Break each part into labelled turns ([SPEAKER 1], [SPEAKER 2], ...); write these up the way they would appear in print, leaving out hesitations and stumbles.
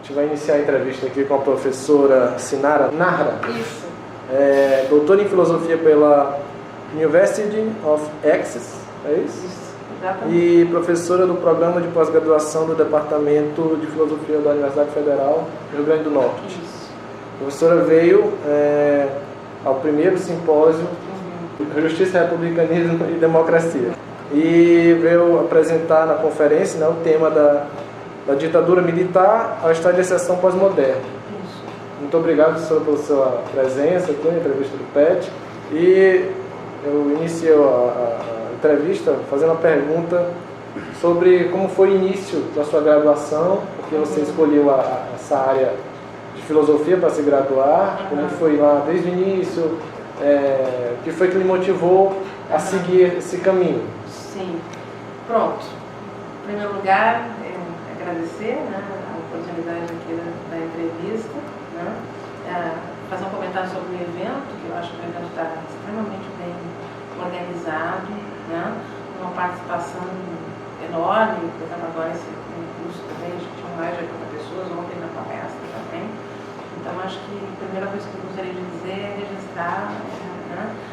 [SPEAKER 1] gente vai iniciar a entrevista aqui com a professora Sinara Narra.
[SPEAKER 2] Isso.
[SPEAKER 1] Doutora em Filosofia pela University of Essex, é isso?
[SPEAKER 2] Isso, exatamente.
[SPEAKER 1] E professora do Programa de Pós-Graduação do Departamento de Filosofia da Universidade Federal do Rio Grande do Norte.
[SPEAKER 2] Isso.
[SPEAKER 1] A professora veio ao primeiro simpósio Justiça, Republicanismo e Democracia. E veio apresentar na conferência, né, o tema da ditadura militar ao estado de exceção pós-moderno. Muito obrigado, professora, pela sua presença aqui na entrevista do PET. E eu iniciei a entrevista fazendo uma pergunta sobre como foi o início da sua graduação, porque você escolheu essa área de filosofia para se graduar, como foi lá desde o início, o que foi que lhe motivou a seguir esse caminho?
[SPEAKER 2] Sim. Pronto. Em primeiro lugar, agradecer, né, a oportunidade aqui da entrevista, né, fazer um comentário sobre o evento, que eu acho que o evento está extremamente bem organizado, né, uma participação enorme. Por exemplo, agora esse curso também, acho que tinham mais de 80 pessoas ontem na palestra também. Então, acho que a primeira coisa que eu gostaria de dizer é registrar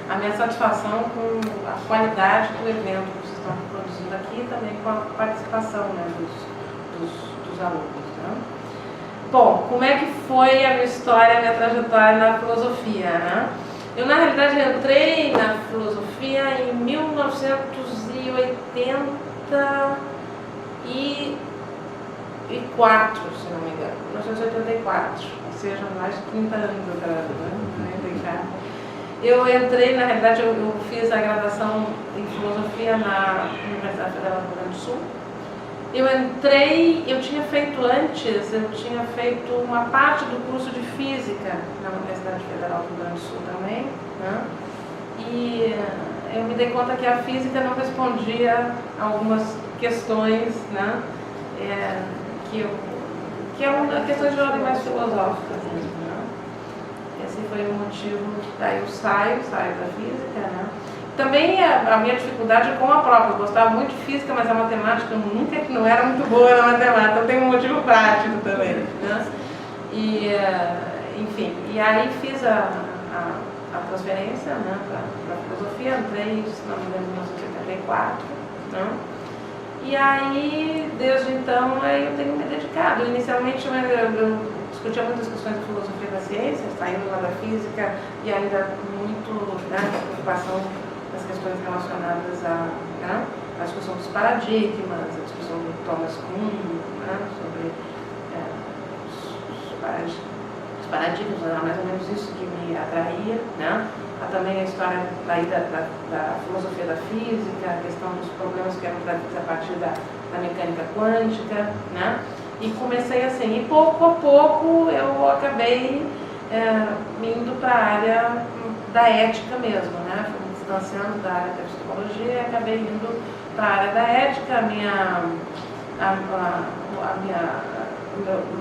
[SPEAKER 2] a minha satisfação com a qualidade do evento que vocês estão produzindo aqui e também com a participação, né, dos alunos. Né? Bom, como é que foi a minha história, a minha trajetória na filosofia? Né? Eu, na realidade, entrei na filosofia em 1984, se não me engano, 1984, ou seja, mais de 30 anos atrás, né? Eu entrei, na realidade, eu fiz a graduação em filosofia na Universidade Federal do Rio Grande do Sul. Eu entrei, eu tinha feito uma parte do curso de física na Universidade Federal do Rio Grande do Sul também, né? E eu me dei conta que a física não respondia a algumas questões, né? Que eram questões de ordem mais filosófica mesmo, né? Esse foi o motivo, daí eu saio da física, né? Também a minha dificuldade é com a prova. Eu gostava muito de física, mas a matemática não era muito boa na matemática. Então tem um motivo prático também, né? E, enfim, e aí fiz a transferência, né, para a filosofia, entrei, se não me engano, em 1974, né? E aí, desde então, eu tenho me dedicado. Inicialmente, eu discutia muitas questões de filosofia da ciência, saindo lá da física e ainda muito, né, preocupação nas questões relacionadas à discussão dos paradigmas, a discussão do Thomas Kuhn, né, sobre os paradigmas, era mais ou menos isso que me atraía, né? Também a história da filosofia da física, a questão dos problemas que eram trazidos a partir da mecânica quântica, né? E comecei assim, e pouco a pouco eu acabei indo para a área da ética mesmo, né? Fui me distanciando da área da epistemologia e acabei indo para a área da ética. A minha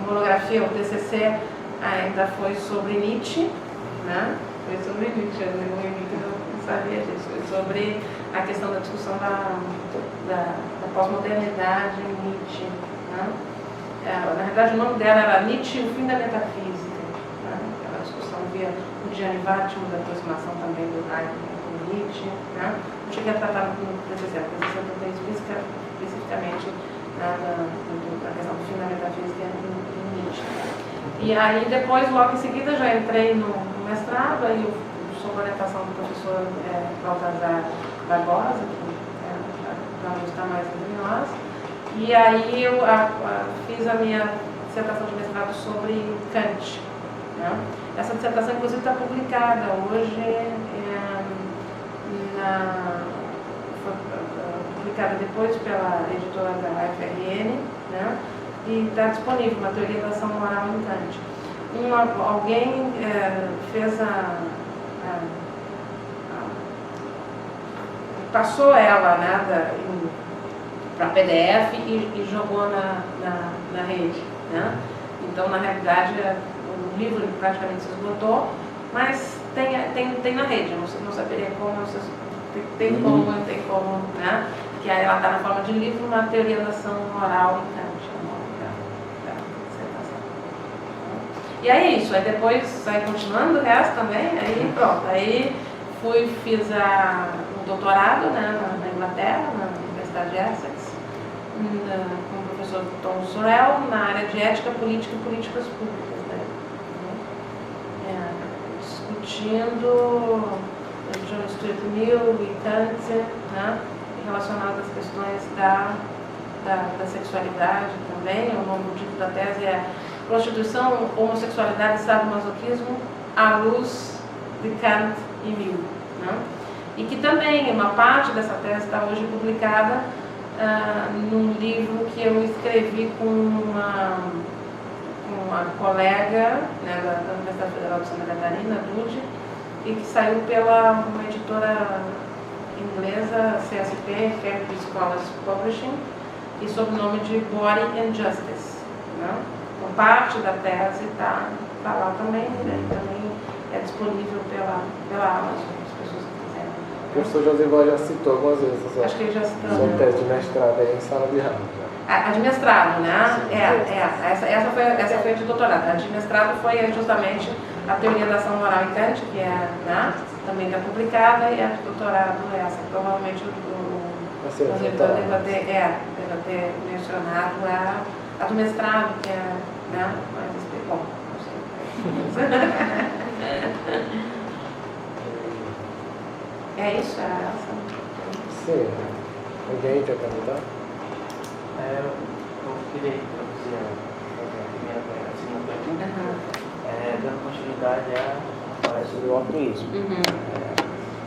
[SPEAKER 2] monografia, o TCC, ainda foi sobre Nietzsche, né? Foi sobre Nietzsche, eu não sabia disso. Foi sobre a questão da discussão da pós-modernidade em Nietzsche, né? Na verdade, o nome dela era Nietzsche e o fim da metafísica, né? Aquela discussão via o Gianni-Vattimo, da aproximação também do Heidegger com Nietzsche, né? Eu cheguei a tratar no TCC, especificamente na questão do fim da metafísica em Nietzsche. E aí, depois, logo em seguida, já entrei no mestrado, aí eu sob a orientação do professor Baltazar Barbosa, que já não está mais entre nós. E aí eu fiz a minha dissertação de mestrado sobre Kant, né? Essa dissertação, inclusive, está publicada hoje, foi publicada depois pela editora da UFRN, né? E está disponível uma teoria da ação moral em Kant. Alguém fez passou ela, né, para PDF e jogou na rede, né? Então, na realidade, o livro praticamente se esgotou, mas tem na rede. Não saberia como, tem como, né? Que aí ela está na forma de livro, uma teoria da ação moral em Kant. E aí é isso, aí depois, aí continuando o resto também, aí pronto, aí fiz um doutorado, né, na Inglaterra, na Universidade de Essex, com o professor Tom Sorrell, na área de ética, política e políticas públicas, né, discutindo John Stuart Mill e Kant, né, relacionadas às questões da sexualidade também. O nome do título da tese é Prostituição, Homossexualidade e Sadomasoquismo à luz de Kant e Mill, né? E que também uma parte dessa tese está hoje publicada num livro que eu escrevi com uma colega, né, da Universidade Federal de Santa Catarina, Dude, e que saiu pela uma editora inglesa, CSP, Cambridge Scholars Publishing, e sob o nome de Body and Justice, né? Então, parte da tese está lá também, né? Também é disponível pela Amazon, as pessoas que quiserem.
[SPEAKER 1] O professor Josival já citou algumas vezes
[SPEAKER 2] Acho que ele já citou,
[SPEAKER 1] sua
[SPEAKER 2] né?
[SPEAKER 1] tese de mestrado aí em sala de aula.
[SPEAKER 2] A de mestrado, né? Essa foi a de doutorado. A de mestrado foi justamente a teoria da ação moral em Kant, que é, né, também está publicada, e a de doutorado é essa. Provavelmente deva ter mencionado a do mestrado, que é, né, mais bom, não sei. É isso? É essa?
[SPEAKER 1] Sim. Alguém quer perguntar?
[SPEAKER 3] Eu queria introduzir a segunda pergunta, dando continuidade à palestra do altruísmo.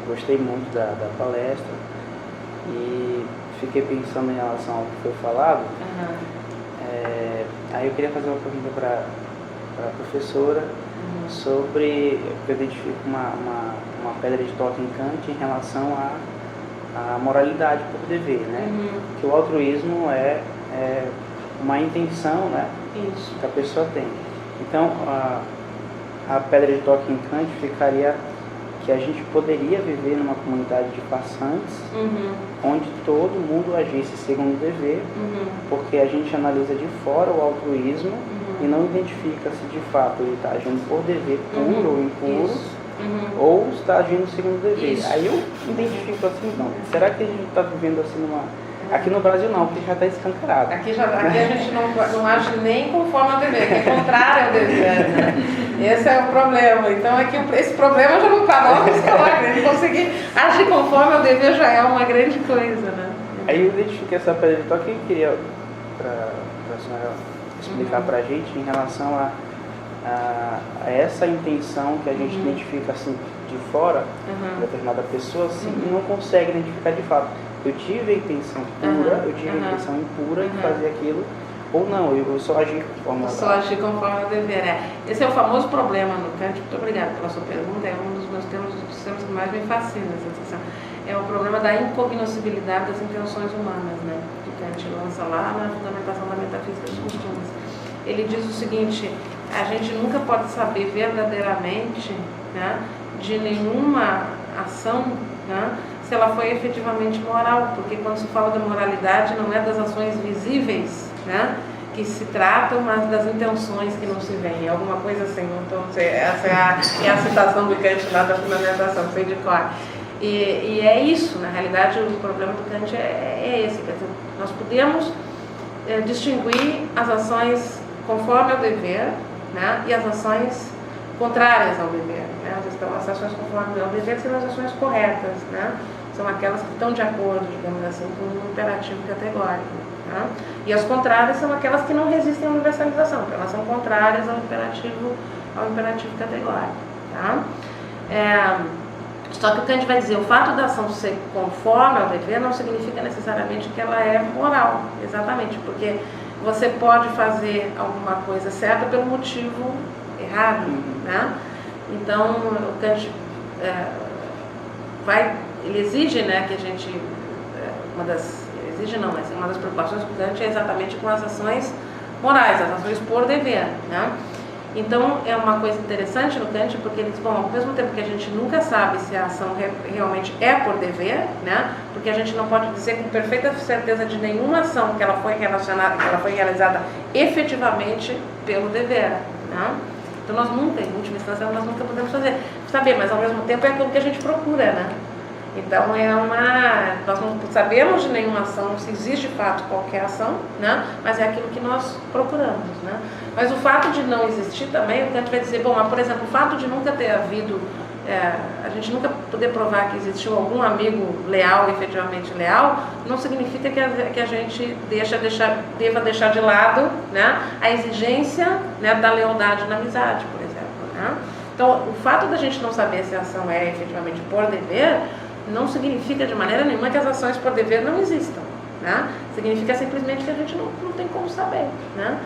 [SPEAKER 3] Gostei muito da palestra e fiquei pensando em relação ao que foi falado. Aí eu queria fazer uma pergunta para a professora sobre, eu identifico uma pedra de toque em Kant em relação à moralidade por dever, né? Que o altruísmo é uma intenção, né, que a pessoa tem. Então, a pedra de toque em Kant ficaria que a gente poderia viver numa comunidade de passantes, onde todo mundo agisse segundo o dever, porque a gente analisa de fora o altruísmo e não identifica se de fato ele está agindo por dever puro ou impuro, ou está agindo segundo o dever. Aí eu identifico assim, não, será que a gente está vivendo assim Aqui no Brasil não, porque já está escancarado.
[SPEAKER 2] Aqui a gente não age nem conforme ao dever, que é contrário ao dever, né? Esse é o problema. Então aqui esse problema já não para nós, ele conseguir agir conforme ao dever já é uma grande coisa, né?
[SPEAKER 3] Aí eu identifiquei essa pedra de toque e queria para a senhora explicar para a gente em relação a essa intenção que a gente identifica assim de fora, determinada pessoa, assim, e não consegue identificar de fato. Eu tive a intenção pura, eu tive a intenção impura de fazer aquilo, ou não, eu só agi conforme
[SPEAKER 2] só agir conforme o dever, né? Esse é o famoso problema no Kant. Muito obrigada pela sua pergunta, é um dos meus temas que mais me fascina, essa sensação. É o problema da incognoscibilidade das intenções humanas, né? Que Kant lança lá na Fundamentação da Metafísica dos Costumes. Ele diz o seguinte: a gente nunca pode saber verdadeiramente, né, de nenhuma ação, né, se ela foi efetivamente moral, porque quando se fala da moralidade não é das ações visíveis, né, que se tratam, mas das intenções que não se veem, alguma coisa assim. Então, essa é a citação do Kant lá da Fundamentação, sei de cor. E é isso, na realidade, o problema do Kant é esse, quer dizer, nós podemos distinguir as ações conforme ao dever, né, e as ações contrárias ao dever, né? As ações conforme ao dever são as ações corretas, né? São aquelas que estão de acordo, digamos assim, com um imperativo categórico, né? E as contrárias são aquelas que não resistem à universalização, porque elas são contrárias ao imperativo categórico, tá? Só que o Kant vai dizer, o fato da ação ser conforme ao dever não significa necessariamente que ela é moral, exatamente, porque você pode fazer alguma coisa certa pelo motivo errado, né? Então o Kant ele exige, né, que a gente uma das preocupações do Kant é exatamente com as ações morais, as ações por dever, né? Então é uma coisa interessante no Kant, porque ele diz, bom, ao mesmo tempo que a gente nunca sabe se a ação realmente é por dever, né? Porque a gente não pode dizer com perfeita certeza de nenhuma ação que ela foi realizada efetivamente pelo dever, né? Então nós nunca, em última instância, nós nunca podemos saber, mas ao mesmo tempo é aquilo que a gente procura, né? Então nós não sabemos de nenhuma ação, se existe de fato qualquer ação, né? Mas é aquilo que nós procuramos, né? Mas o fato de não existir também, o Kant vai dizer, bom, mas, por exemplo, o fato de nunca ter havido, a gente nunca poder provar que existiu algum amigo leal, efetivamente leal, não significa que a gente deva deixar de lado, né, a exigência, né, da lealdade na amizade, por exemplo, né? Então, o fato da gente não saber se a ação é efetivamente por dever, não significa de maneira nenhuma que as ações por dever não existam, né? Significa simplesmente que a gente não tem como saber, né?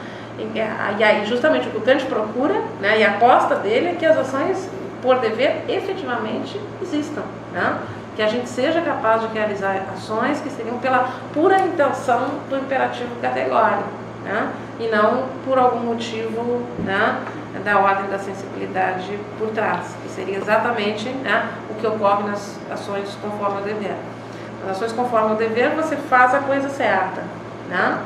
[SPEAKER 2] E aí, justamente o que o Kant procura, né, e a aposta dele é que as ações por dever efetivamente existam, né? Que a gente seja capaz de realizar ações que seriam pela pura intenção do imperativo categórico, né? E não por algum motivo, né, da ordem da sensibilidade por trás, que seria exatamente, né, o que ocorre nas ações conforme o dever. Nas ações conforme o dever você faz a coisa certa, né?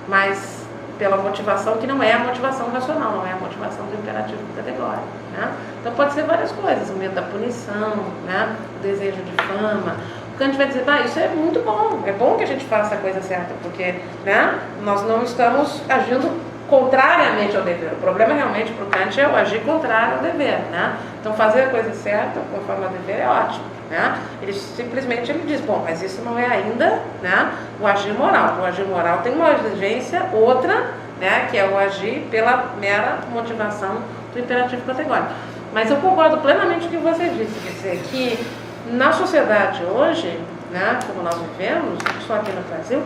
[SPEAKER 2] Mas pela motivação que não é a motivação racional, não é a motivação do imperativo categórico, né? Então pode ser várias coisas, o medo da punição, né? O desejo de fama. O Kant vai dizer, isso é muito bom, é bom que a gente faça a coisa certa, porque, né, nós não estamos agindo contrariamente ao dever. O problema realmente para o Kant é o agir contrário ao dever, né? Então fazer a coisa certa conforme o dever é ótimo, né? Ele simplesmente diz, bom, mas isso não é ainda, né, o agir moral. O agir moral tem uma exigência, outra, né, que é o agir pela mera motivação do imperativo categórico. Mas eu concordo plenamente com o que você disse, quer dizer, que na sociedade hoje, né, como nós vivemos, só aqui no Brasil,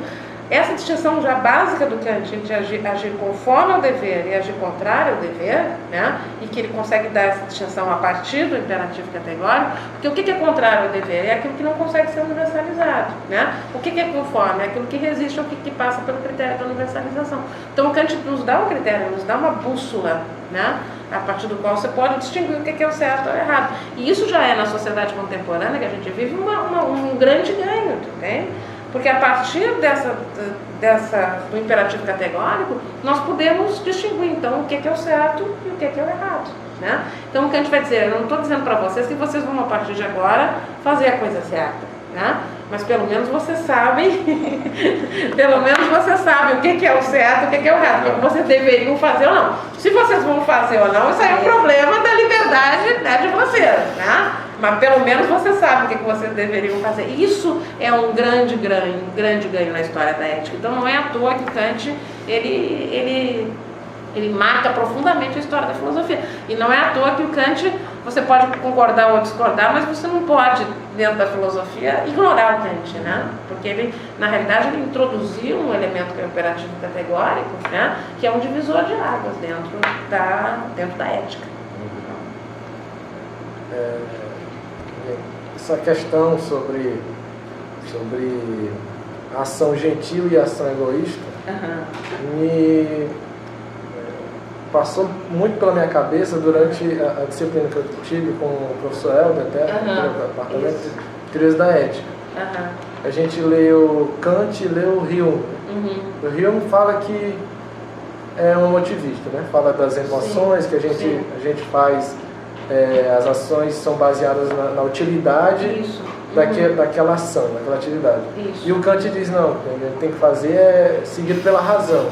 [SPEAKER 2] essa distinção já básica do Kant entre agir conforme ao dever e agir contrário ao dever, né, e que ele consegue dar essa distinção a partir do imperativo categórico, porque o que é contrário ao dever? É aquilo que não consegue ser universalizado, né? O que é conforme? É aquilo que resiste ao que passa pelo critério da universalização. Então o Kant nos dá um critério, nos dá uma bússola, né, a partir do qual você pode distinguir o que é o certo ou o errado. E isso já é, na sociedade contemporânea que a gente vive, um grande ganho, entende? Porque a partir do imperativo categórico, nós podemos distinguir, então, o que é o certo e o que é o errado, né? Então, o Kant vai dizer, eu não estou dizendo para vocês que vocês vão, a partir de agora, fazer a coisa certa, né? Mas pelo menos vocês sabem, o que é o certo, o que é o errado, o que vocês deveriam fazer ou não. Se vocês vão fazer ou não, isso aí é um problema da liberdade, né, de vocês, né? Mas pelo menos você sabe o que vocês deveriam fazer. Isso é um grande ganho na história da ética. Então não é à toa que o Kant ele marca profundamente a história da filosofia. E não é à toa que o Kant, você pode concordar ou discordar, mas você não pode, dentro da filosofia, ignorar o Kant, né? Porque ele, na realidade, ele introduziu um elemento que é o imperativo categórico, né, que é um divisor de águas dentro da ética.
[SPEAKER 1] Essa questão sobre ação gentil e ação egoísta me passou muito pela minha cabeça durante a disciplina que eu tive com o professor Helder, até no departamento de teorias da ética. A gente leu Kant e leu Hume. O Hume fala que é um motivista, né? Fala das emoções, que a gente faz. As ações são baseadas na utilidade daquela ação, daquela atividade. Isso. E o Kant diz, não, o que tem que fazer é seguir pela razão.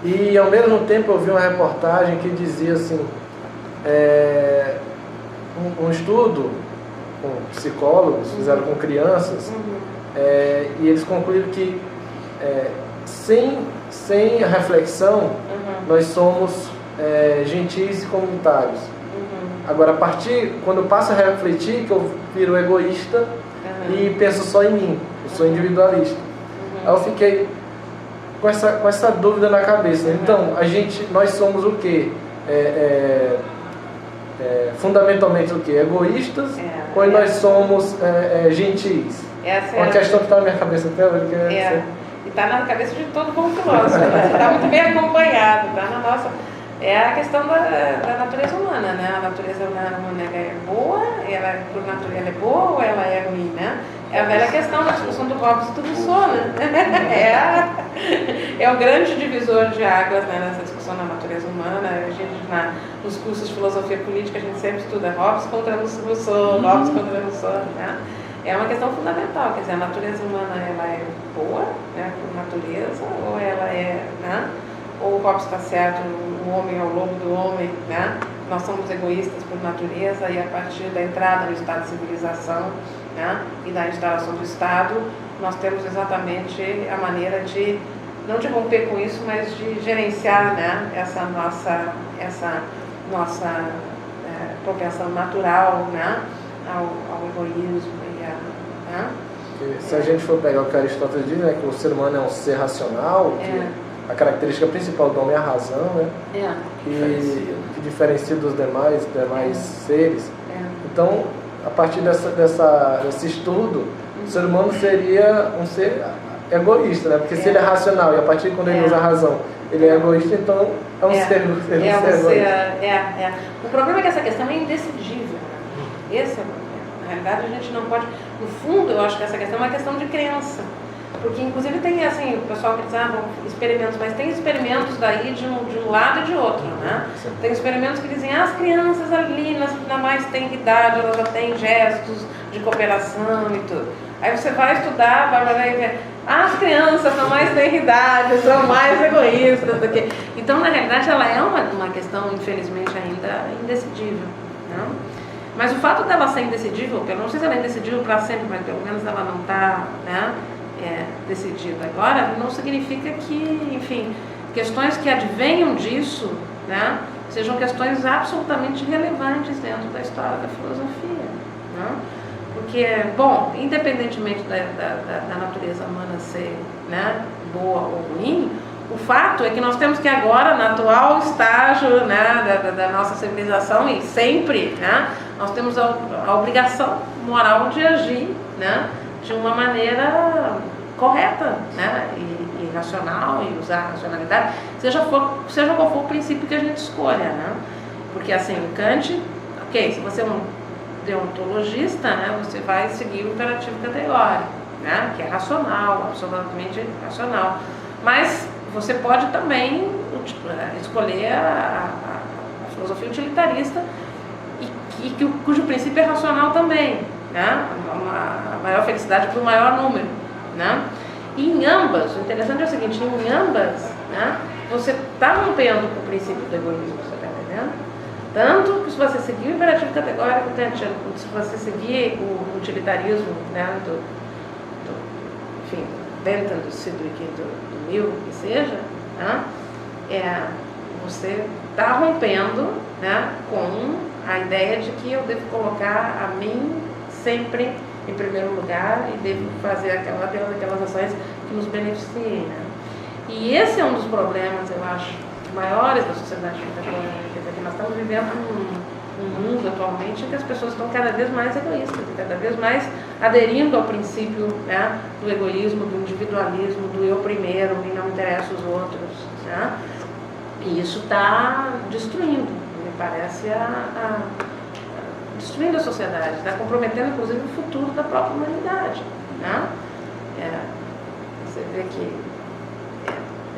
[SPEAKER 1] E ao mesmo tempo eu vi uma reportagem que dizia assim, um estudo com psicólogos, fizeram com crianças, e eles concluíram que sem a reflexão nós somos gentis e comunitários. Agora, quando eu passo a refletir, que eu viro egoísta e penso só em mim, eu sou individualista. Aí eu fiquei com essa dúvida na cabeça. Então, nós somos o quê? Fundamentalmente o quê? Egoístas ou nós somos gentis? Uma questão que está na minha cabeça até hoje.
[SPEAKER 2] E está na cabeça de todo bom filósofo, né? Está muito bem acompanhado, está na nossa... É a questão da natureza humana, né? A natureza humana é boa, ela é boa ou ela é ruim, né? É a velha questão da discussão do Hobbes e do Rousseau, né? É o grande divisor de águas, né, nessa discussão da natureza humana. A gente, nos cursos de filosofia política, a gente sempre estuda Hobbes contra Rousseau, Hobbes contra Rousseau, né? É uma questão fundamental, quer dizer, a natureza humana ela é boa, né, por natureza, ou ela é, né? Ou o Hobbes está certo, o homem é o lobo do homem, né? Nós somos egoístas por natureza e a partir da entrada no estado de civilização, né, e da instalação do Estado, nós temos exatamente a maneira de, não de romper com isso, mas de gerenciar, né, essa nossa propensão natural, né, ao egoísmo. Né?
[SPEAKER 1] Se a gente for pegar o que Aristóteles diz, né, que o ser humano é um ser racional, que a característica principal do homem é a razão, né, que diferencia dos demais seres. Então, a partir desse estudo, o ser humano seria um ser egoísta, né? Porque se ele é racional e a partir de quando ele usa a razão, ele é egoísta, então é um ser egoísta.
[SPEAKER 2] O problema é que essa questão é indecidível. Esse é o problema. Na realidade, a gente não pode... No fundo, eu acho que essa questão é uma questão de crença. Porque, inclusive, tem, assim, o pessoal que diz, experimentos, mas tem experimentos daí de um lado e de outro, né? Tem experimentos que dizem, as crianças ali, na mais tenridade, elas já têm gestos de cooperação e tudo. Aí você vai estudar, vai ver, as crianças na mais tenridade são mais egoístas do que... Então, na realidade, ela é uma questão, infelizmente, ainda indecidível, né? Mas o fato dela ser indecidível, não sei se ela é indecidível para sempre, mas pelo menos ela não está, né, decidida agora, não significa que, enfim, questões que advenham disso, né, sejam questões absolutamente relevantes dentro da história da filosofia, né? Porque, bom, independentemente da natureza humana ser, né, boa ou ruim, o fato é que nós temos que agora, no atual estágio, né, da nossa civilização, e sempre, né, nós temos a obrigação moral de agir, né, de uma maneira correta, né, e racional, e usar a racionalidade, seja qual for o princípio que a gente escolha, né? Porque, assim, o Kant, ok, se você é um deontologista, né, você vai seguir o imperativo categórico, né, que é racional, absolutamente racional. Mas você pode também escolher a filosofia utilitarista cujo princípio é racional também, né? A maior felicidade para o maior número, né? E em ambas, o interessante é o seguinte, em ambas, né, você está rompendo com o princípio do egoísmo, você está entendendo? Tanto que se você seguir o imperativo categórico, se você seguir o utilitarismo, né, enfim, Bentham, do Sidgwick, do Mill, que seja, né, você está rompendo, né, com a ideia de que eu devo colocar a mim sempre em primeiro lugar e devo fazer aquelas ações que nos beneficiem, né? E esse é um dos problemas, eu acho, maiores da sociedade contemporânea, quer dizer, que nós estamos vivendo um mundo atualmente em que as pessoas estão cada vez mais egoístas, cada vez mais aderindo ao princípio, né, do egoísmo, do individualismo, do eu primeiro e não interessa os outros, né? E isso está destruindo, me parece, destruindo a sociedade, está comprometendo inclusive o futuro da própria humanidade, né? Você vê que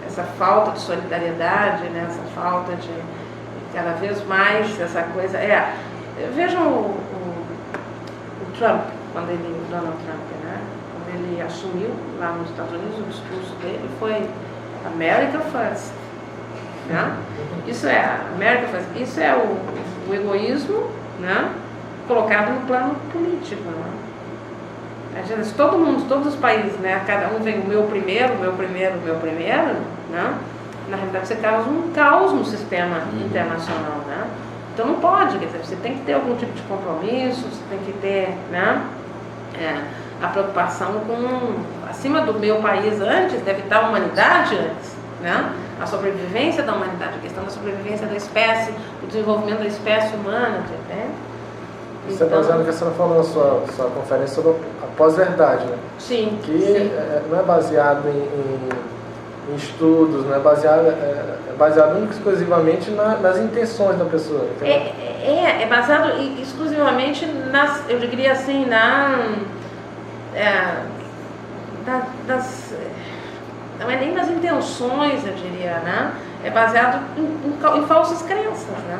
[SPEAKER 2] essa falta de solidariedade, né, essa falta de cada vez mais essa coisa. Vejam o Trump, o Donald Trump, né? Quando ele assumiu lá nos Estados Unidos, o discurso dele foi America First, né? Isso é America First, isso é o egoísmo, né, colocado no plano político, né? Se todo mundo, todos os países, né, cada um vem o meu primeiro, né? Na realidade você causa um caos no sistema internacional, né? Então não pode, quer dizer, você tem que ter algum tipo de compromisso, você tem que ter, né, a preocupação com, acima do meu país antes, deve estar a humanidade antes, né? A sobrevivência da humanidade, a questão da sobrevivência da espécie, o desenvolvimento da espécie humana, entende?
[SPEAKER 1] Você está dizendo que a senhora falou na sua conferência sobre a pós-verdade, né?
[SPEAKER 2] Sim.
[SPEAKER 1] Que sim. Não é baseado em estudos, não é baseado única e exclusivamente nas intenções da pessoa. É
[SPEAKER 2] baseado exclusivamente eu diria assim, não é nem nas intenções, eu diria, né? É baseado em falsas crenças, né?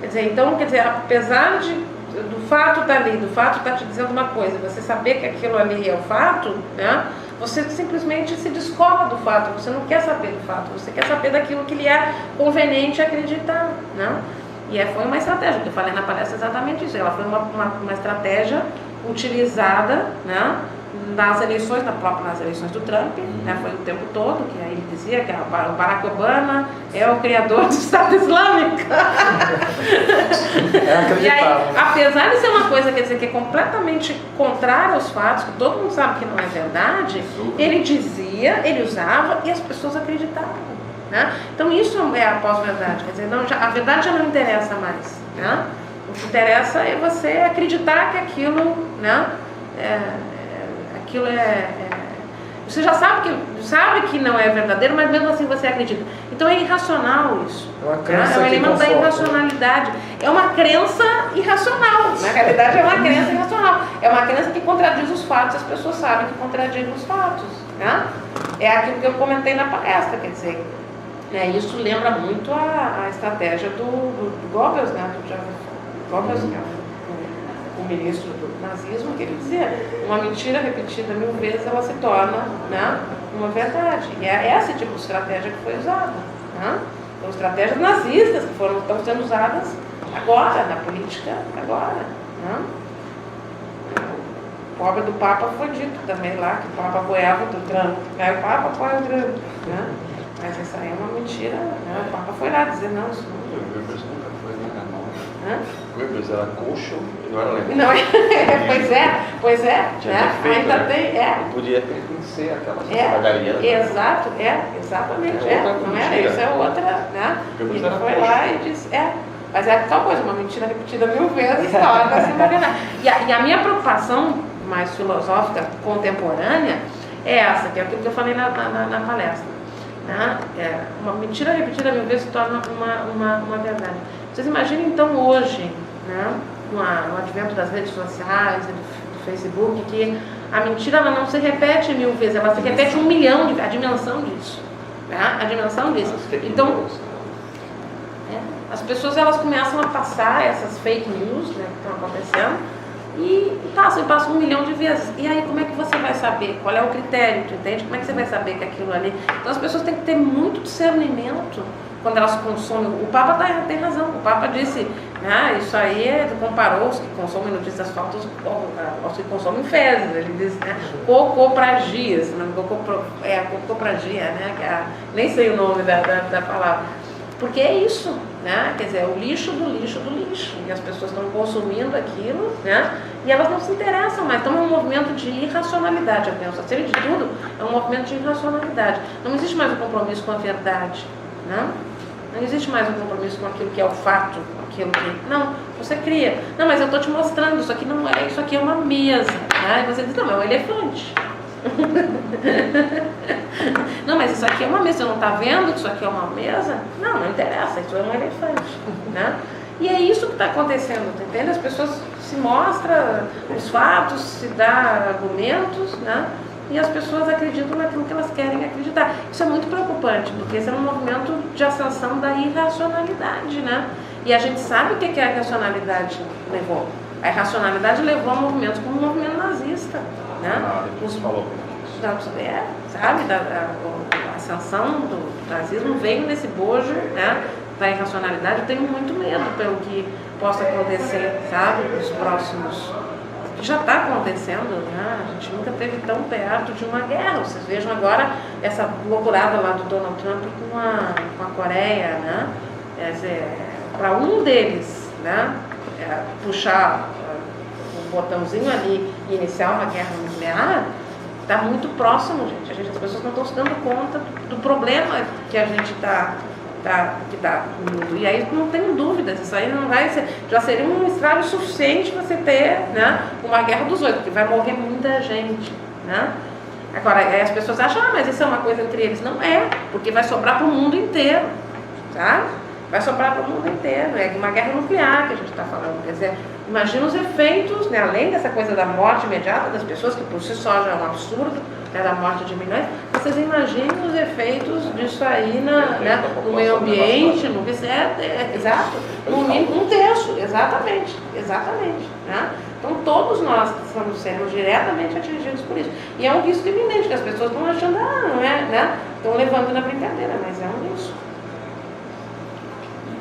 [SPEAKER 2] Quer dizer, então, apesar do fato estar ali, do fato estar te dizendo uma coisa, você saber que aquilo ali é o fato, né? Você simplesmente se descola do fato, você não quer saber do fato, você quer saber daquilo que lhe é conveniente acreditar, né? E foi uma estratégia, que eu falei na palestra exatamente isso, ela foi uma estratégia utilizada, né? Nas eleições do Trump, né, foi o tempo todo, que aí ele dizia que o Barack Obama é o criador do Estado Islâmico. E aí, apesar de ser uma coisa, que é completamente contrária aos fatos, que todo mundo sabe que não é verdade, ele dizia, ele usava e as pessoas acreditavam. Né? Então isso é a pós-verdade, a verdade já não interessa mais. Né? O que interessa é você acreditar que aquilo, né, você já sabe que não é verdadeiro, mas mesmo assim você acredita. Então é irracional isso.
[SPEAKER 1] É uma crença
[SPEAKER 2] é um elemento da irracionalidade. É uma crença irracional. Na realidade é uma crença irracional. É uma crença que contradiz os fatos. As pessoas sabem que contradiz os fatos. Né? É aquilo que eu comentei na palestra. Quer dizer, isso lembra muito a estratégia do Goebbels, né? Do Goebbels, o ministro do nazismo, que ele dizia, uma mentira repetida 1000 vezes, ela se torna, né, uma verdade. E é esse tipo de estratégia que foi usada. Né? Então, estratégias nazistas que estão sendo usadas agora, na política agora. Né? O pobre do Papa foi dito também lá, que o Papa apoiava do Trump. O Papa apoia o Trump. Né? Mas isso aí é uma mentira. Né? O Papa foi lá dizer, não, isso não.
[SPEAKER 4] Goebbels era coxo e não era alemão.
[SPEAKER 2] Não, pois é. Né? Ainda tem,
[SPEAKER 4] Não podia pertencer àquela sociedade.
[SPEAKER 2] Exato, exatamente. Não é? Isso é outra, né? Ele foi lá e disse, mas é tal coisa, uma mentira repetida 1000 vezes, torna-se uma verdade. E a minha preocupação mais filosófica contemporânea é essa, que é aquilo que eu falei na palestra. Né? Uma mentira repetida 1000 vezes se torna uma verdade. Vocês imaginem então hoje, né, com o advento das redes sociais, do Facebook, que a mentira ela não se repete 1000 vezes, ela se repete 1 milhão, a dimensão disso. Né? A dimensão disso. Então, as pessoas elas começam a passar essas fake news, né, que estão acontecendo, e passam 1 milhão de vezes. E aí como é que você vai saber? Qual é o critério? Tu entende? Como é que você vai saber que aquilo ali... Então as pessoas têm que ter muito discernimento quando elas consomem. O Papa tem razão. O Papa disse, isso aí comparou os que consomem notícias falsas aos que consomem fezes. Ele disse, cocopragia, se não me engano, cocopragia, né? Nem sei o nome da palavra. Porque é isso, né? Quer dizer, o lixo do lixo do lixo. E as pessoas estão consumindo aquilo, né? E elas não se interessam mais. Então é um movimento de irracionalidade, eu penso. Acima de tudo, é um movimento de irracionalidade. Não existe mais um compromisso com a verdade, né? Não existe mais um compromisso com aquilo que é o fato, aquilo que... Não, você cria. Não, mas eu estou te mostrando, isso aqui não é, isso aqui é uma mesa. Né? E você diz, não, é um elefante. Não, mas isso aqui é uma mesa, você não está vendo que isso aqui é uma mesa? Não interessa, isso é um elefante. Né? E é isso que está acontecendo, tá entendendo? As pessoas se mostram os fatos, se dá argumentos, né? E as pessoas acreditam naquilo que elas querem acreditar. Isso é muito preocupante, porque esse é um movimento de ascensão da irracionalidade, né? E a gente sabe o que a irracionalidade levou. A irracionalidade levou a movimentos como o movimento nazista, né? Sabe, a ascensão do nazismo veio desse bojo, né, da irracionalidade. Eu tenho muito medo pelo que possa acontecer, sabe, nos próximos... Já está acontecendo, né? A gente nunca esteve tão perto de uma guerra. Vocês vejam agora essa loucurada lá do Donald Trump com a Coreia, né? Para um deles, né, puxar o botãozinho ali e iniciar uma guerra nuclear, está muito próximo, gente. As pessoas não estão se dando conta do problema que a gente está no mundo. E aí não tenho dúvidas, isso aí não vai ser, já seria um estrago suficiente você ter, né, uma guerra dos 8, porque vai morrer muita gente, né? Agora, as pessoas acham, mas isso é uma coisa entre eles. Não é, porque vai sobrar para o mundo inteiro, tá? Vai sobrar para o mundo inteiro. É uma guerra nuclear que a gente está falando. Quer dizer, Imagina os efeitos, né, além dessa coisa da morte imediata das pessoas, que por si só já é um absurdo, né, da morte de milhões, vocês imaginem os efeitos disso aí no meio ambiente, no exato, no mínimo 1/3, exatamente, né? Então todos nós estamos sendo diretamente atingidos por isso. E é um risco iminente, que as pessoas estão achando, não é, né? Estão levando na brincadeira, mas é um risco.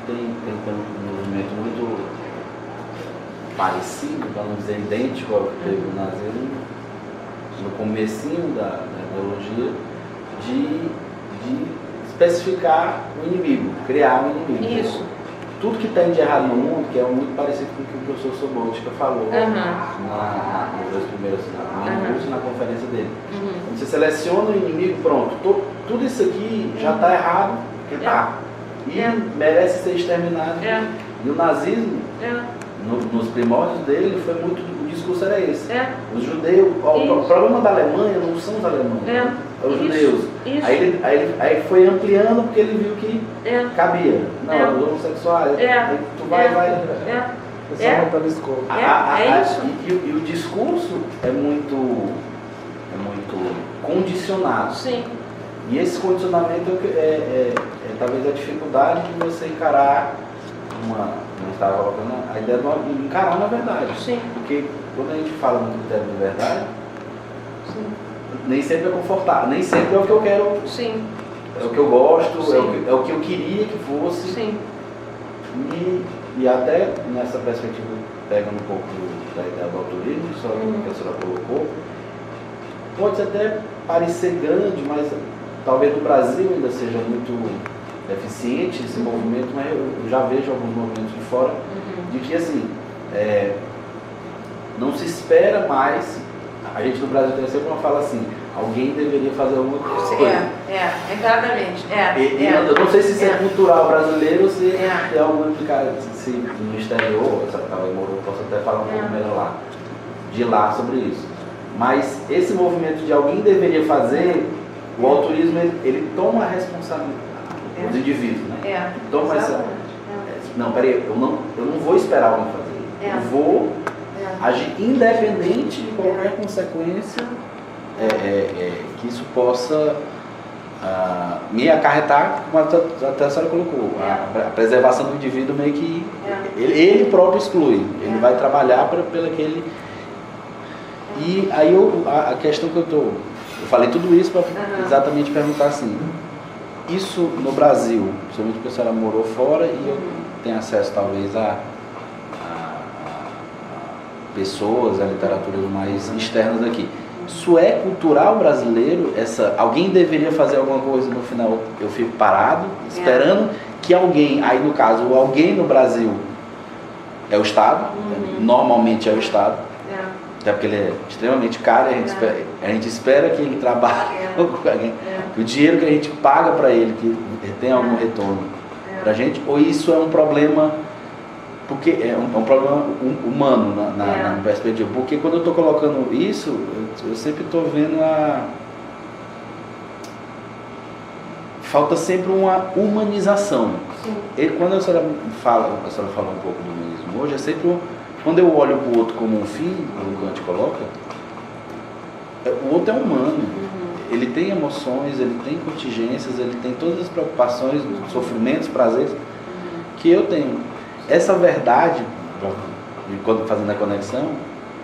[SPEAKER 5] Tem um movimento muito parecido, para não dizer idêntico ao que teve o nazismo, no comecinho da ideologia, de especificar o inimigo, criar um inimigo.
[SPEAKER 2] Isso.
[SPEAKER 5] Tudo que tem de errado no mundo, que é muito parecido com o que o professor Sobotka falou nos dois primeiros, no curso e na conferência dele. Quando você seleciona o inimigo, pronto, tudo isso aqui já está errado, porque está. E merece ser exterminado. E o nazismo, nos primórdios dele, foi muito, o discurso era esse. Os judeus, o problema da Alemanha não são os alemães, os judeus.
[SPEAKER 2] Isso.
[SPEAKER 5] Aí foi ampliando porque ele viu que cabia. Não, os homossexuais, tu vai.
[SPEAKER 2] Isso.
[SPEAKER 5] E o discurso é muito condicionado.
[SPEAKER 2] Sim.
[SPEAKER 5] E esse condicionamento é talvez a dificuldade de você encarar estava colocando a ideia de encarar uma verdade.
[SPEAKER 2] Sim.
[SPEAKER 5] Porque quando a gente fala no critério de verdade, nem sempre é confortável, nem sempre é o que eu quero.
[SPEAKER 2] Sim.
[SPEAKER 5] É o que eu gosto, é o que eu queria que fosse.
[SPEAKER 2] Sim.
[SPEAKER 5] E até nessa perspectiva, pegando um pouco da ideia do autorismo, só que a professora colocou, pode até parecer grande, mas talvez no Brasil ainda seja muito deficiente esse movimento, mas eu já vejo alguns movimentos de fora, de que assim, não se espera mais, a gente no Brasil tem sempre uma fala assim, alguém deveria fazer alguma coisa.
[SPEAKER 2] Exatamente.
[SPEAKER 5] Eu não sei se isso é cultural brasileiro ou se é algum implicado, se no exterior, talvez Moro possa até falar um pouco melhor lá, de lá sobre isso. Mas esse movimento de alguém deveria fazer, o autorismo ele toma a responsabilidade. Os indivíduos, né? Toma essa. Não, peraí, eu não vou esperar alguém fazer. Eu vou agir independente de qualquer consequência que isso possa me acarretar, como até a senhora colocou, a preservação do indivíduo meio que ele próprio exclui. Ele vai trabalhar pelo aquele. E aí a questão que eu falei tudo isso para exatamente perguntar assim. Isso no Brasil, principalmente porque a senhora morou fora e eu tenho acesso talvez a pessoas, a literaturas mais externas aqui. Isso é cultural brasileiro? Alguém deveria fazer alguma coisa no final eu fico parado, esperando que alguém, aí no caso, alguém no Brasil é o Estado, normalmente é o Estado, até porque ele é extremamente caro e a gente espera que ele trabalhe com alguém. O dinheiro que a gente paga para ele, que tem algum retorno para a gente, ou isso é um problema, porque é um problema humano na perspectiva, porque quando eu estou colocando isso, eu sempre estou vendo falta sempre uma humanização. E quando a senhora falou um pouco do humanismo hoje, é sempre quando eu olho para o outro como um filho, como o Kant coloca, o outro é humano. Ele tem emoções, ele tem contingências, ele tem todas as preocupações, sofrimentos, prazeres que eu tenho. Essa verdade, quando fazendo a conexão,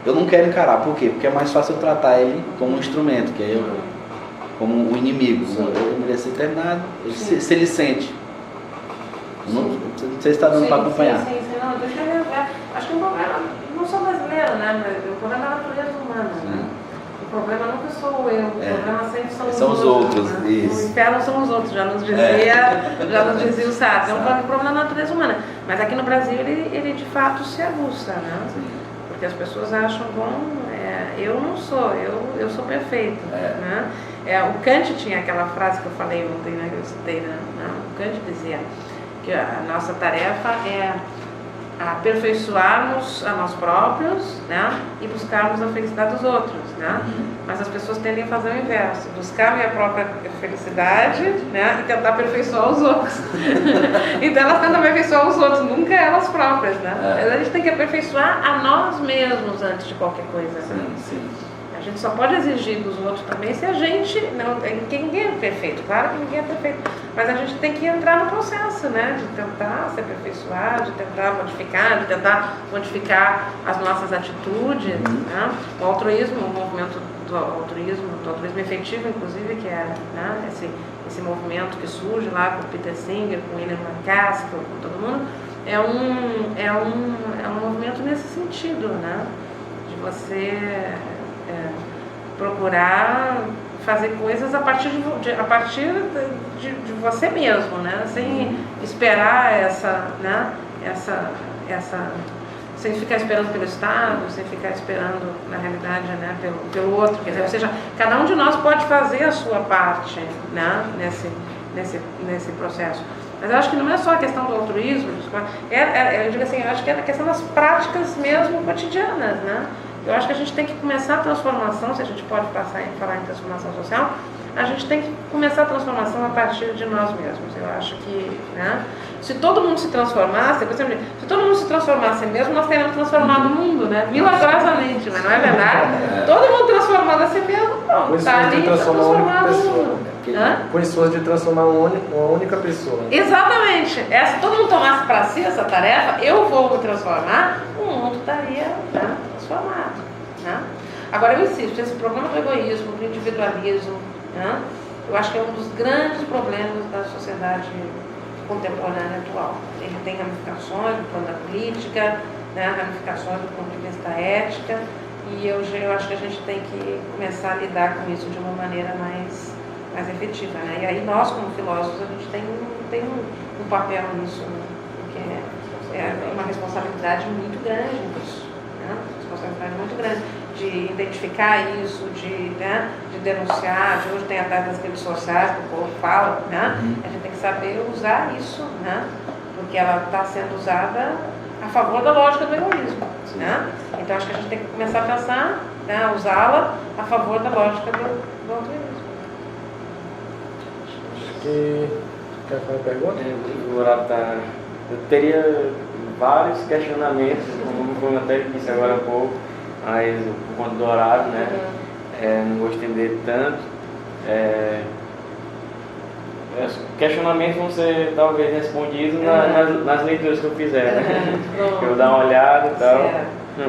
[SPEAKER 5] eu não quero encarar. Por quê? Porque é mais fácil eu tratar ele como um instrumento, que é eu, como um inimigo. Ele merece ser terminado, se ele sente. Não sei se está dando para acompanhar.
[SPEAKER 2] Sim. Não, deixa eu ver. Acho que o problema, não sou brasileiro, né? Mas o problema é a natureza humana. Né? O problema nunca sou eu, o problema sempre são os outros. Né?
[SPEAKER 5] Isso.
[SPEAKER 2] O inferno são os outros, já nos dizia o Sartre. É um problema da natureza humana. Mas aqui no Brasil ele de fato se aguça, né? Porque as pessoas acham, eu não sou, eu sou perfeito. Né? O Kant tinha aquela frase que eu falei ontem, né? Que eu citei, né? O Kant dizia que a nossa tarefa é aperfeiçoarmos a nós próprios, né? E buscarmos a felicidade dos outros. né? Mas as pessoas tendem a fazer o inverso, buscar a minha própria felicidade, né? E tentar aperfeiçoar os outros. Então elas tentam aperfeiçoar os outros, nunca elas próprias, né? A gente tem que aperfeiçoar a nós mesmos antes de qualquer coisa. Né?
[SPEAKER 5] Sim.
[SPEAKER 2] A gente só pode exigir dos outros também se a gente não tem. Ninguém é perfeito, claro que ninguém é perfeito, mas a gente tem que entrar no processo, né? De tentar se aperfeiçoar, de tentar modificar as nossas atitudes, né? O altruísmo, o movimento do altruísmo efetivo, inclusive, que é, né, esse movimento que surge lá com Peter Singer, com William McCaskill, com todo mundo, é um movimento nesse sentido, né? De você procurar fazer coisas a partir de você mesmo, né? Sem esperar sem ficar esperando pelo Estado, sem ficar esperando, na realidade, né, pelo outro. Quer dizer, ou seja, cada um de nós pode fazer a sua parte, né, nesse processo. Mas eu acho que não é só a questão do altruísmo, eu digo assim, eu acho que é a questão das práticas mesmo cotidianas, né? Eu acho que a gente tem que começar a transformação, se a gente pode falar em transformação social, a gente tem que começar a transformação a partir de nós mesmos. Eu acho que, né, se todo mundo se transformasse, mesmo, nós teríamos transformado o mundo, né? Milagrosamente, mas não é verdade? Todo mundo transformando a si mesmo, pronto, está ali transformado o mundo.
[SPEAKER 1] Com esforço de transformar uma única pessoa.
[SPEAKER 2] Exatamente. Se todo mundo tomasse para si essa tarefa, eu vou me transformar, o mundo estaria, né, transformado. Né? Agora eu insisto, esse problema do egoísmo, do individualismo, né, eu acho que é um dos grandes problemas da sociedade contemporânea atual. Ele tem ramificações do plano da política, né, ramificações do ponto de vista ética, e eu acho que a gente tem que começar a lidar com isso de uma maneira mais efetiva. Né? E aí nós, como filósofos, a gente tem um papel nisso, né, porque é uma responsabilidade muito grande nisso. Responsabilidade muito grande de identificar isso, de denunciar, hoje tem atrás das redes sociais que o povo fala, né? A gente tem que saber usar isso, né? Porque ela está sendo usada a favor da lógica do egoísmo, né? Então acho que a gente tem que começar a pensar, né, usá-la a favor da lógica do altruísmo.
[SPEAKER 1] Acho que... Quer fazer uma pergunta?
[SPEAKER 6] Eu teria vários questionamentos, como eu até disse agora há pouco, mas por conta do horário, né? Não vou estender tanto. Os questionamentos vão ser talvez respondidos nas leituras que eu fizer, né? Eu vou dar uma olhada e tal.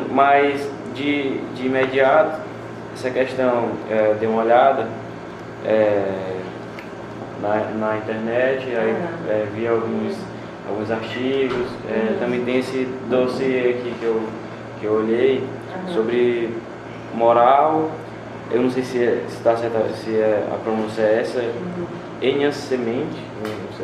[SPEAKER 6] Mas de imediato, essa questão, dei uma olhada na internet, aí vi alguns artigos, também tem esse dossiê aqui que eu olhei sobre moral, eu não sei se está certo, se a pronúncia é essa, enhancement,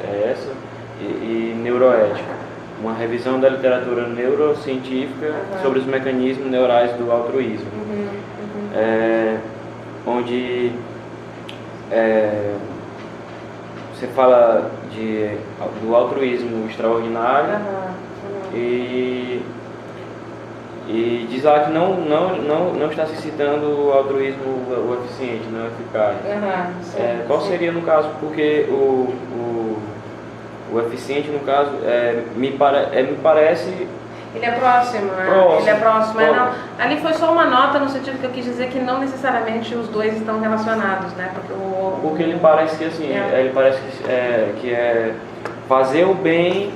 [SPEAKER 6] é essa, e neuroética, uma revisão da literatura neurocientífica sobre os mecanismos neurais do altruísmo, onde você fala do altruísmo extraordinário e diz lá que não está se citando o altruísmo o eficiente, não eficaz. Qual seria no caso, porque o eficiente no caso me parece...
[SPEAKER 2] Ele é próximo, né? Ele é próximo. Não, ali foi só uma nota no sentido que eu quis dizer que não necessariamente os dois estão relacionados, né?
[SPEAKER 6] Porque ele parece que assim, ele parece que é fazer o bem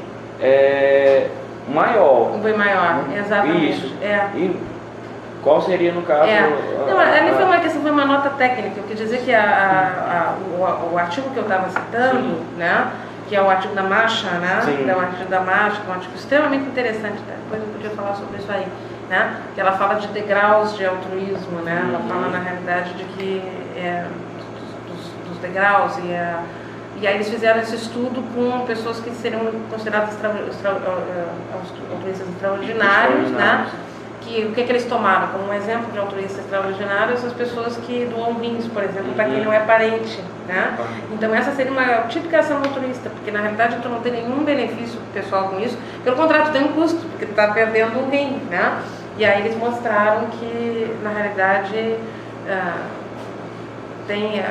[SPEAKER 6] maior.
[SPEAKER 2] O bem maior, exatamente.
[SPEAKER 6] Isso. E qual seria no caso?
[SPEAKER 2] Não, ali foi uma questão, foi uma nota técnica. Eu quis dizer que o artigo que eu estava citando, né? Que é o artigo da Masha, né? É um artigo da Masha, um artigo extremamente interessante, tá? Depois eu podia falar sobre isso aí, né? Que ela fala de degraus de altruísmo, né? Ela fala na realidade de que dos degraus e aí eles fizeram esse estudo com pessoas que seriam consideradas altruístas extraordinários, né? O que eles tomaram como um exemplo de altruísta extraordinário, essas pessoas que doam rins, por exemplo, para quem não é parente, né? Então essa seria uma típica ação altruísta, porque na realidade tu não tem nenhum benefício pessoal com isso, pelo contrário, tu tem um custo, porque tu está perdendo um rim, né? E aí eles mostraram que na realidade tem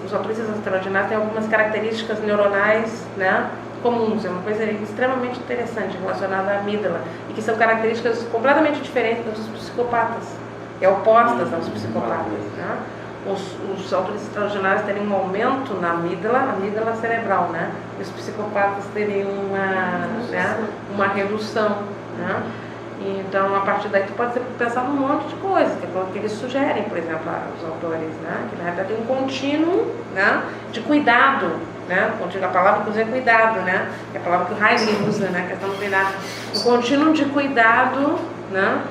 [SPEAKER 2] os altruístas extraordinários têm algumas características neuronais, né, comuns, é uma coisa extremamente interessante relacionada à amígdala, e que são características completamente diferentes das dos psicopatas, opostas aos psicopatas, né? Os altruístas extraordinários teriam um aumento na amígdala cerebral, né? E os psicopatas teriam uma redução, né? Então, a partir daí, tu pode pensar num monte de coisas que eles sugerem, por exemplo, os autores, né? Que na verdade tem um contínuo, né, de cuidado, né? A palavra, inclusive, é cuidado, né? É a palavra que o Heidegger usa, né? A questão do cuidado. Um contínuo de cuidado, né?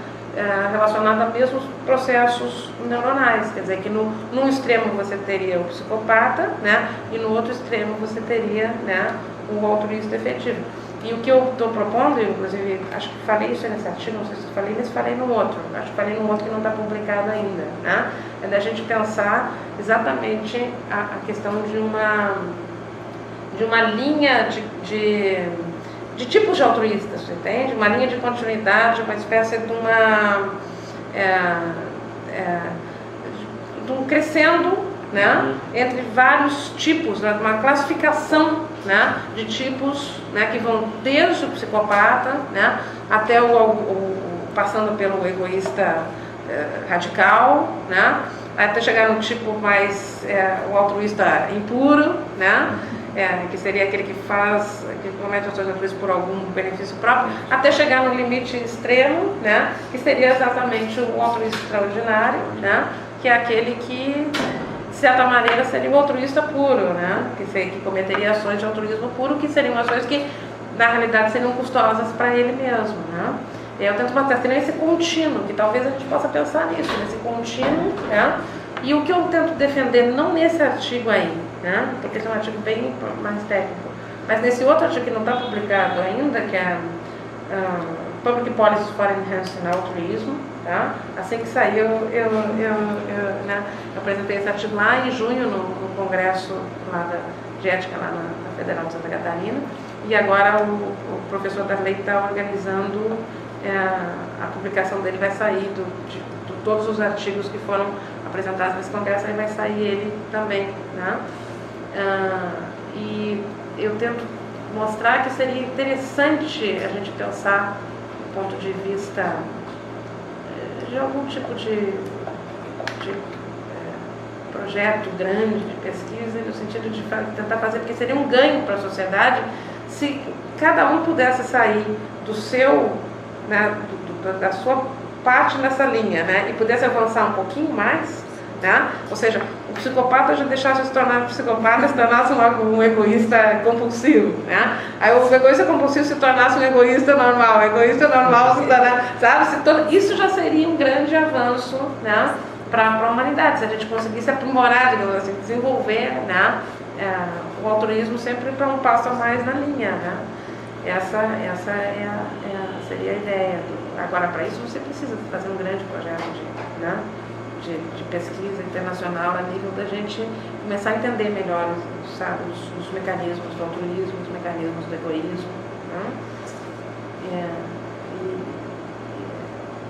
[SPEAKER 2] Relacionado a mesmos processos neuronais, quer dizer que num extremo você teria o psicopata, né? E no outro extremo você teria, né, o altruísta efetivo. E o que eu estou propondo, eu, inclusive, acho que falei isso nesse artigo, não sei se falei, mas falei no outro, acho que falei no outro que não está publicado ainda, né? É da gente pensar exatamente a questão de uma linha de tipos de altruístas, você entende? Uma linha de continuidade, uma espécie de um crescendo, né, entre vários tipos, né, uma classificação, né, de tipos, né, que vão desde o psicopata, né, até passando pelo egoísta radical, né, até chegar no tipo mais o altruísta impuro, né, que seria aquele que comete ações altruístas por algum benefício próprio, até chegar no limite extremo, né, que seria exatamente o altruísta extraordinário, né, que é aquele que, de certa maneira, seria o altruísta puro, né, que cometeria ações de altruísmo puro, que seriam ações que, na realidade, seriam custosas para ele mesmo, né. Eu tento mostrar esse contínuo, que talvez a gente possa pensar nisso, nesse contínuo, né. E o que eu tento defender, não nesse artigo aí, né, porque esse é um artigo bem mais técnico, mas nesse outro artigo que não está publicado ainda, que é Public Policies for Enhancing Altruism, tá? Assim que saiu, eu apresentei esse artigo lá em junho no congresso lá de ética lá na Federal de Santa Catarina, e agora o professor Darley está organizando a publicação dele, vai sair de todos os artigos que foram apresentados nesse congresso, aí vai sair ele também, né? E eu tento mostrar que seria interessante a gente pensar do ponto de vista de algum tipo de projeto grande de pesquisa, no sentido de tentar fazer, porque seria um ganho para a sociedade se cada um pudesse sair do seu, né, da sua parte nessa linha, né, e pudesse avançar um pouquinho mais, né? Ou seja, o psicopata já deixasse de se tornar psicopata, se tornasse um egoísta compulsivo, né? Aí o egoísta compulsivo se tornasse um egoísta normal, o egoísta normal se tornasse, sabe? Isso já seria um grande avanço, né, para a humanidade, se a gente conseguisse aprimorar, digamos assim, desenvolver, né, o altruísmo sempre para um passo a mais na linha, né? Essa seria a ideia. Agora, para isso você precisa fazer um grande projeto de pesquisa internacional a nível da gente começar a entender melhor, sabe, os mecanismos do altruísmo, os mecanismos do egoísmo, né?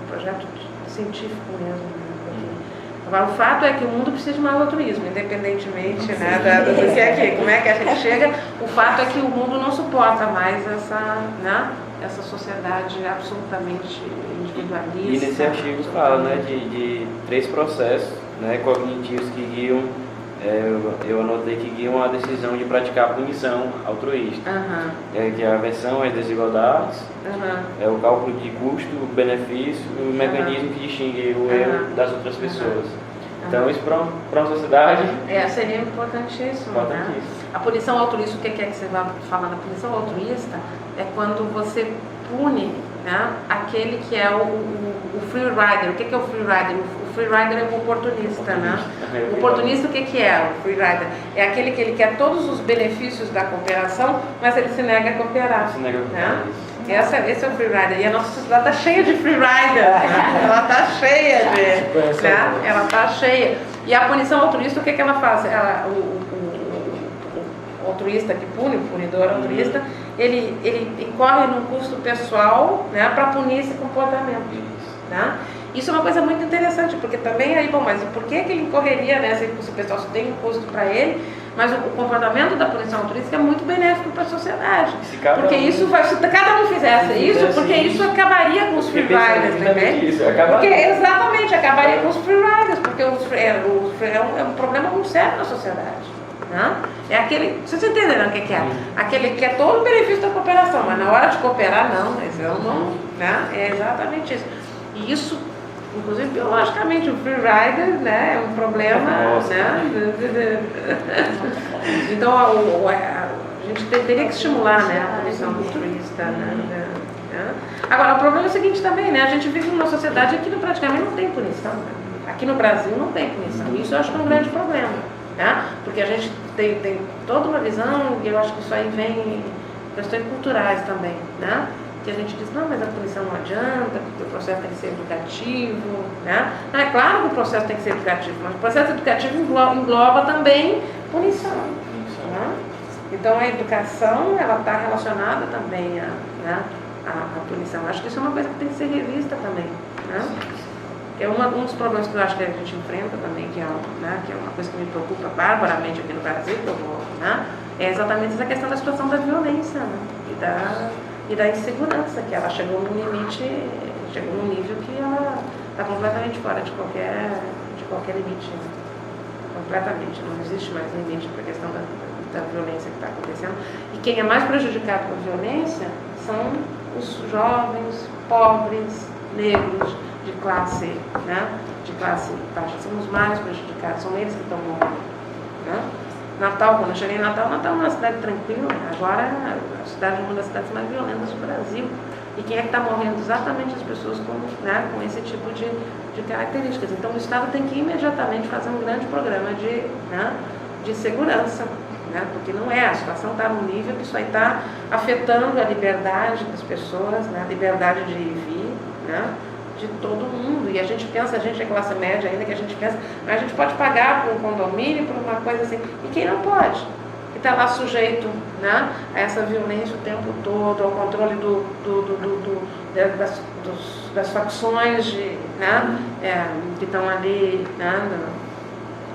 [SPEAKER 2] Um projeto científico mesmo, né? Agora, o fato é que o mundo precisa de mais altruísmo, independentemente, né, do que é aqui, como é que a gente chega. O fato é que o mundo não suporta mais essa sociedade absolutamente individualista.
[SPEAKER 6] E nesse artigo fala, né, de 3 processos, né, cognitivos que guiam, eu anotei que guiam a decisão de praticar a punição altruísta. Que é a aversão às desigualdades, é o cálculo de custo, benefício e o mecanismo que distingue o eu das outras pessoas. Então isso para uma sociedade
[SPEAKER 2] seria importantíssimo, né? A punição altruísta, o que é que você vai falar? A punição altruísta é quando você pune, né, aquele que é o free rider. O que é o free rider? O free rider é o oportunista, né? O oportunista, o que é o free rider? É aquele que ele quer todos os benefícios da cooperação, mas ele se nega a cooperar. Né? Esse é o free rider. E a nossa sociedade está cheia de free rider. Né? Ela está cheia de... Né? Ela está cheia. E a punição altruísta, o que ela faz? O altruísta que pune, o punidor altruísta, ele incorre num custo pessoal, né, para punir esse comportamento. Né? Isso é uma coisa muito interessante, porque também aí, bom, mas por que ele incorreria, né, se o pessoal só tem um custo para ele, mas o comportamento da punição turística é muito benéfico para a sociedade. Porque isso vai, se cada um fizesse isso, porque isso acabaria com os freeriders, entende? Porque exatamente, acabaria com os freeriders, porque é um problema muito sério na sociedade. Né? É aquele, vocês entenderam o que é? Aquele que é todo o benefício da cooperação, mas na hora de cooperar não, né? É exatamente isso. E isso, inclusive biologicamente, o freerider, né, é um problema, né? Então a gente teria que estimular, né, a punição altruísta, né? Agora o problema é o seguinte também, né? A gente vive numa sociedade que praticamente não tem punição. Né? Aqui no Brasil não tem punição. Isso eu acho que é um grande problema. Né? Porque a gente tem toda uma visão, e eu acho que isso aí vem em questões culturais também, né? Que a gente diz, não, mas a punição não adianta, porque o processo tem que ser educativo, né? Não, é claro que o processo tem que ser educativo, mas o processo educativo engloba também punição. Né? Então a educação, ela está relacionada também à punição. Acho que isso é uma coisa que tem que ser revista também, né? É um dos problemas que eu acho que a gente enfrenta também, que é uma coisa que me preocupa barbaramente aqui no Brasil, né? É exatamente essa questão da situação da violência, né? E da insegurança, que ela chegou num limite, chegou num nível que ela está completamente fora de qualquer limite. Né? Completamente, não existe mais limite para a questão da violência que está acontecendo. E quem é mais prejudicado com a violência são os jovens, pobres, negros, de classe baixa, são os mais prejudicados, são eles que estão morrendo. Né? Natal, quando eu cheguei em Natal é uma cidade tranquila, agora a cidade é uma das cidades mais violentas do Brasil. E quem é que está morrendo? Exatamente as pessoas com esse tipo de características. Então o Estado tem que imediatamente fazer um grande programa de segurança. Né? Porque não é, a situação está num nível que isso aí está afetando a liberdade das pessoas, né? A liberdade de ir e vir, né? De todo mundo. E a gente é classe média ainda, que a gente pensa, mas a gente pode pagar por um condomínio, por uma coisa assim. E quem não pode? Que está lá sujeito, né, a essa violência o tempo todo, ao controle das facções que estão ali, né,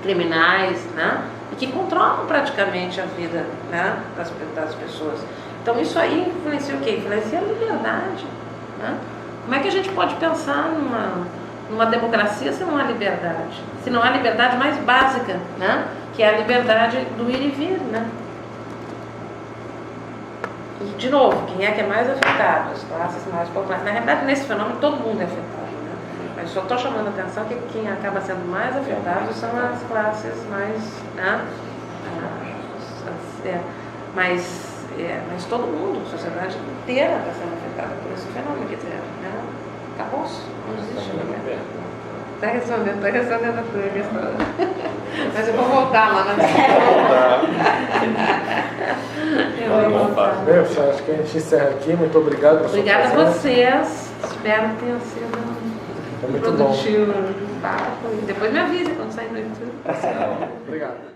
[SPEAKER 2] criminais, né, e que controlam praticamente a vida, né, das pessoas. Então isso aí influencia o quê? Influencia a liberdade. Né? Como é que a gente pode pensar numa democracia se não há liberdade? Se não há liberdade mais básica, né? Que é a liberdade do ir e vir, né? E, de novo, quem é que é mais afetado? As classes mais populares. Na realidade, nesse fenômeno, todo mundo é afetado, né? Mas só estou chamando a atenção que quem acaba sendo mais afetado são as classes mais... Né? Mas todo mundo, a sociedade inteira está sendo afetada por esse fenômeno, quer dizer, né? Acabou-se, não existe. Está respondendo a tua questão. Mas eu vou voltar lá na Eu vou voltar.
[SPEAKER 1] Bem, acho que a gente encerra aqui. Muito obrigado por sua presença.
[SPEAKER 2] Obrigada a vocês. Espero que tenha sido
[SPEAKER 1] muito
[SPEAKER 2] produtivo. Bom. Depois me avise quando sair no YouTube.
[SPEAKER 1] Obrigado.